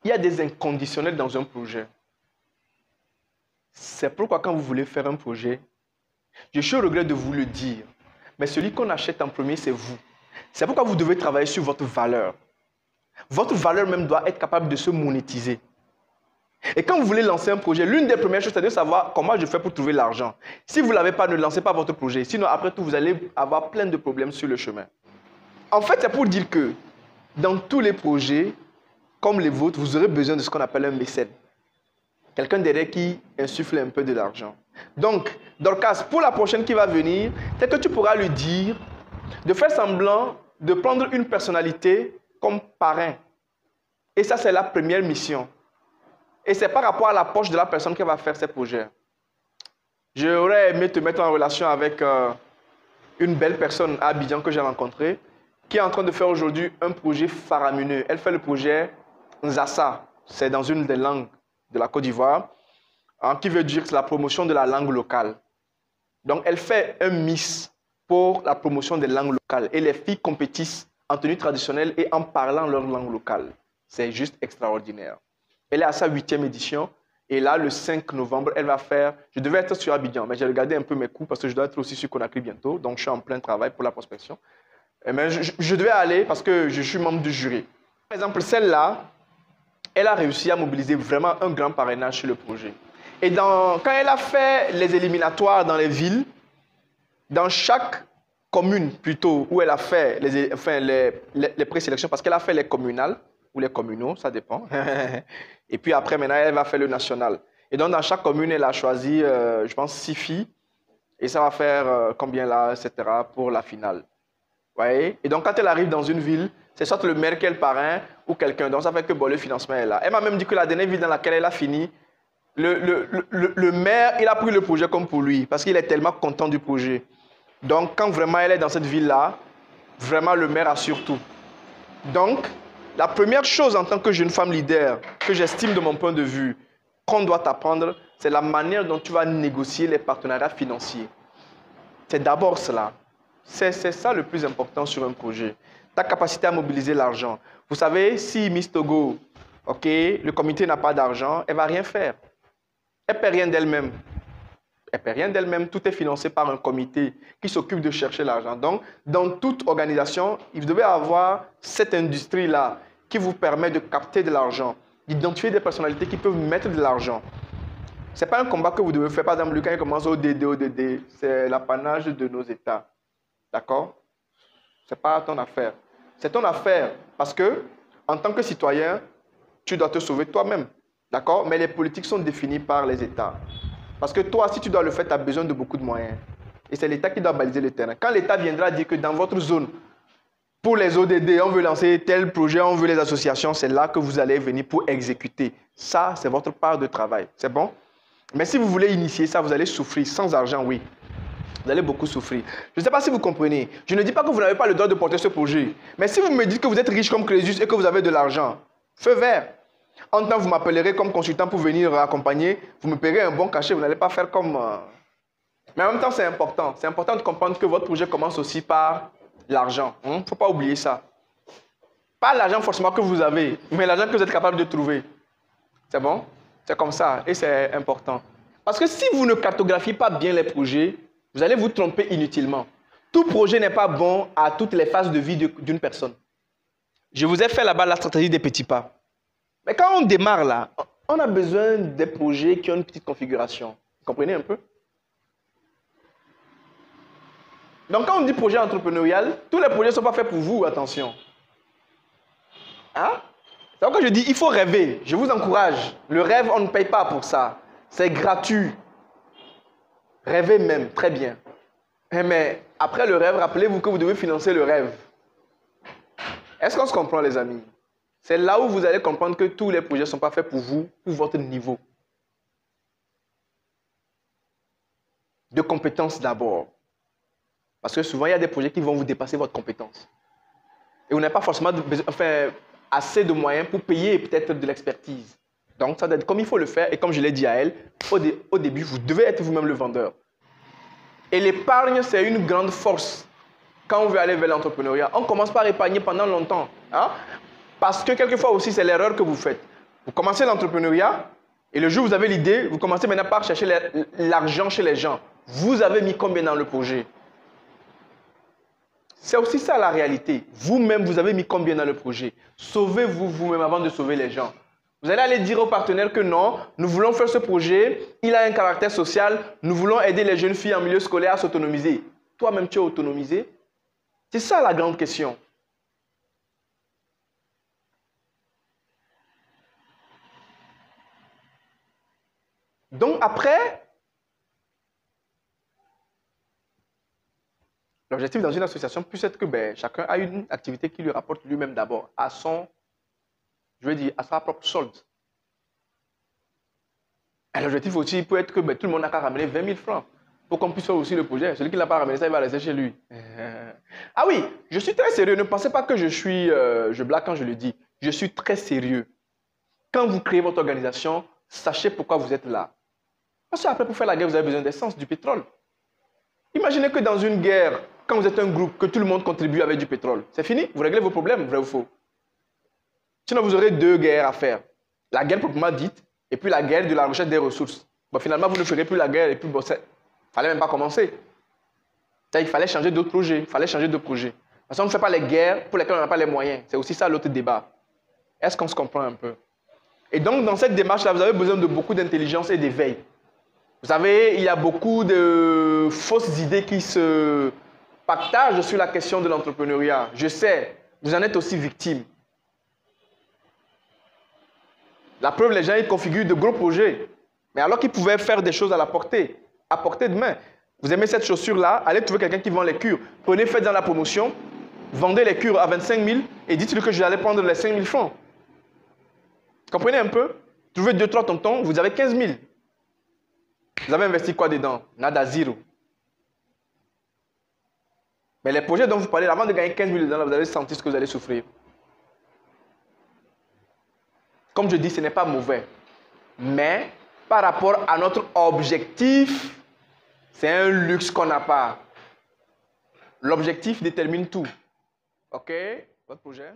il y a des inconditionnels dans un projet. C'est pourquoi quand vous voulez faire un projet, je suis au regret de vous le dire, mais celui qu'on achète en premier, c'est vous. C'est pourquoi vous devez travailler sur votre valeur. Votre valeur même doit être capable de se monétiser. Et quand vous voulez lancer un projet, l'une des premières choses, c'est de savoir comment je fais pour trouver l'argent. Si vous ne l'avez pas, ne lancez pas votre projet. Sinon, après tout, vous allez avoir plein de problèmes sur le chemin. En fait, c'est pour dire que dans tous les projets, comme les vôtres, vous aurez besoin de ce qu'on appelle un mécène. Quelqu'un derrière qui insuffle un peu de l'argent. Donc, Dorcas, pour la prochaine qui va venir, peut-être que tu pourras lui dire de faire semblant de prendre une personnalité comme parrain. Et ça, c'est la première mission. Et c'est par rapport à la poche de la personne qui va faire ces projets. J'aurais aimé te mettre en relation avec une belle personne à Abidjan que j'ai rencontrée, qui est en train de faire aujourd'hui un projet faramineux. Elle fait le projet Nzassa. C'est dans une des langues de la Côte d'Ivoire, qui veut dire que c'est la promotion de la langue locale. Donc, elle fait un Miss pour la promotion des langues locales. Et les filles compétissent en tenue traditionnelle et en parlant leur langue locale. C'est juste extraordinaire. Elle est à sa 8e édition. Et là, le 5 novembre, elle va faire... Je devais être sur Abidjan, mais j'ai regardé un peu mes coûts parce que je dois être aussi sur Conakry bientôt. Donc, je suis en plein travail pour la prospection. Mais je devais aller parce que je suis membre du jury. Par exemple, celle-là, elle a réussi à mobiliser vraiment un grand parrainage sur le projet. Et quand elle a fait les éliminatoires dans les villes, dans chaque commune plutôt, où elle a fait les présélections, parce qu'elle a fait les communales, ou les communaux, ça dépend. Et puis après, maintenant, elle va faire le national. Et donc, dans chaque commune, elle a choisi, je pense, 6 filles. Et ça va faire combien là, etc., pour la finale. Voyez? Et donc, quand elle arrive dans une ville, c'est soit le maire qui est le parrain ou quelqu'un. Donc, ça fait que bon, le financement est là. Elle m'a même dit que la dernière ville dans laquelle elle a fini, le maire, il a pris le projet comme pour lui, parce qu'il est tellement content du projet. Donc, quand vraiment elle est dans cette ville-là, vraiment le maire assure tout. Donc, la première chose en tant que jeune femme leader, que j'estime de mon point de vue, qu'on doit apprendre, c'est la manière dont tu vas négocier les partenariats financiers. C'est d'abord cela. C'est ça le plus important sur un projet. Ta capacité à mobiliser l'argent. Vous savez, si Miss Togo, le comité n'a pas d'argent, elle ne va rien faire. Elle ne paie rien d'elle-même. Elle ne paie rien d'elle-même. Tout est financé par un comité qui s'occupe de chercher l'argent. Donc, dans toute organisation, il devait avoir cette industrie-là qui vous permet de capter de l'argent, d'identifier des personnalités qui peuvent mettre de l'argent. Ce n'est pas un combat que vous devez faire. Par exemple, quand il commence au ODD, c'est l'apanage de nos États. D'accord? Ce n'est pas ton affaire. C'est ton affaire parce que, en tant que citoyen, tu dois te sauver toi-même. D'accord? Mais les politiques sont définies par les États. Parce que toi, si tu dois le faire, tu as besoin de beaucoup de moyens. Et c'est l'État qui doit baliser le terrain. Quand l'État viendra dire que dans votre zone, pour les ODD, on veut lancer tel projet, on veut les associations, c'est là que vous allez venir pour exécuter. Ça, c'est votre part de travail. C'est bon? Mais si vous voulez initier ça, vous allez souffrir. Sans argent, oui. Vous allez beaucoup souffrir. Je ne sais pas si vous comprenez. Je ne dis pas que vous n'avez pas le droit de porter ce projet. Mais si vous me dites que vous êtes riche comme Crésus et que vous avez de l'argent, feu vert. En temps, vous m'appellerez comme consultant pour venir accompagner. Vous me paierez un bon cachet. Vous n'allez pas faire comme... Mais en même temps, c'est important. C'est important de comprendre que votre projet commence aussi par l'argent. Il ne faut pas oublier ça. Pas l'argent forcément que vous avez, mais l'argent que vous êtes capable de trouver. C'est bon? C'est comme ça. Et c'est important. Parce que si vous ne cartographiez pas bien les projets, vous allez vous tromper inutilement. Tout projet n'est pas bon à toutes les phases de vie d'une personne. Je vous ai fait là-bas la stratégie des petits pas. Mais quand on démarre là, on a besoin des projets qui ont une petite configuration. Vous comprenez un peu? Donc quand on dit projet entrepreneurial, tous les projets ne sont pas faits pour vous, attention. Hein? C'est pourquoi je dis, il faut rêver. Je vous encourage. Le rêve, on ne paye pas pour ça. C'est gratuit. Rêvez même, très bien. Mais après le rêve, rappelez-vous que vous devez financer le rêve. Est-ce qu'on se comprend, les amis? C'est là où vous allez comprendre que tous les projets ne sont pas faits pour vous, pour votre niveau. De compétences d'abord. Parce que souvent, il y a des projets qui vont vous dépasser votre compétence. Et vous n'avez pas forcément assez de moyens pour payer peut-être de l'expertise. Donc, ça doit être comme il faut le faire. Et comme je l'ai dit à elle, au début, vous devez être vous-même le vendeur. Et l'épargne, c'est une grande force. Quand on veut aller vers l'entrepreneuriat, on commence par épargner pendant longtemps. Hein? Parce que quelquefois aussi, c'est l'erreur que vous faites. Vous commencez l'entrepreneuriat et le jour où vous avez l'idée, vous commencez maintenant par chercher l'argent chez les gens. Vous avez mis combien dans le projet? C'est aussi ça la réalité. Vous-même, vous avez mis combien dans le projet? Sauvez-vous vous-même avant de sauver les gens. Vous allez aller dire aux partenaires que non, nous voulons faire ce projet, il a un caractère social, nous voulons aider les jeunes filles en milieu scolaire à s'autonomiser. Toi-même, tu es autonomisé? C'est ça la grande question. Donc après, l'objectif dans une association peut être que chacun a une activité qui lui rapporte lui-même d'abord à son, à sa propre solde. L'objectif aussi peut être que tout le monde n'a qu'à ramener 20 000 francs pour qu'on puisse faire aussi le projet. Celui qui ne l'a pas ramené, ça, il va rester chez lui. Ah oui, je suis très sérieux. Ne pensez pas que je blague quand je le dis. Je suis très sérieux. Quand vous créez votre organisation, sachez pourquoi vous êtes là. Parce qu'après, pour faire la guerre, vous avez besoin d'essence, du pétrole. Imaginez que dans une guerre, quand vous êtes un groupe, que tout le monde contribue avec du pétrole. C'est fini, vous réglez vos problèmes, vrai ou faux. Sinon, vous aurez deux guerres à faire. La guerre proprement dite, et puis la guerre de la recherche des ressources. Bon, finalement, vous ne ferez plus la guerre, et puis bon, il ne fallait même pas commencer. Il fallait changer d'autres projets, il fallait changer de projets. Parce qu'on ne fait pas les guerres pour lesquelles on n'a pas les moyens. C'est aussi ça l'autre débat. Est-ce qu'on se comprend un peu? Et donc, dans cette démarche-là, vous avez besoin de beaucoup d'intelligence et d'éveil. Vous savez, il y a beaucoup de fausses idées qui se partagent sur la question de l'entrepreneuriat. Je sais, vous en êtes aussi victime. La preuve, les gens, ils configurent de gros projets. Mais alors qu'ils pouvaient faire des choses à portée de main. Vous aimez cette chaussure-là, allez trouver quelqu'un qui vend les cures. Prenez, faites dans la promotion, vendez les cures à 25 000 et dites-lui que je vais aller prendre les 5 000 francs. Comprenez un peu? Trouvez 2-3 tontons, vous avez 15 000. Vous avez investi quoi dedans? Nada, zéro. Mais les projets dont vous parlez, avant de gagner 15 000 dedans, vous allez sentir ce que vous allez souffrir. Comme je dis, ce n'est pas mauvais. Mais par rapport à notre objectif, c'est un luxe qu'on n'a pas. L'objectif détermine tout. OK? Votre projet?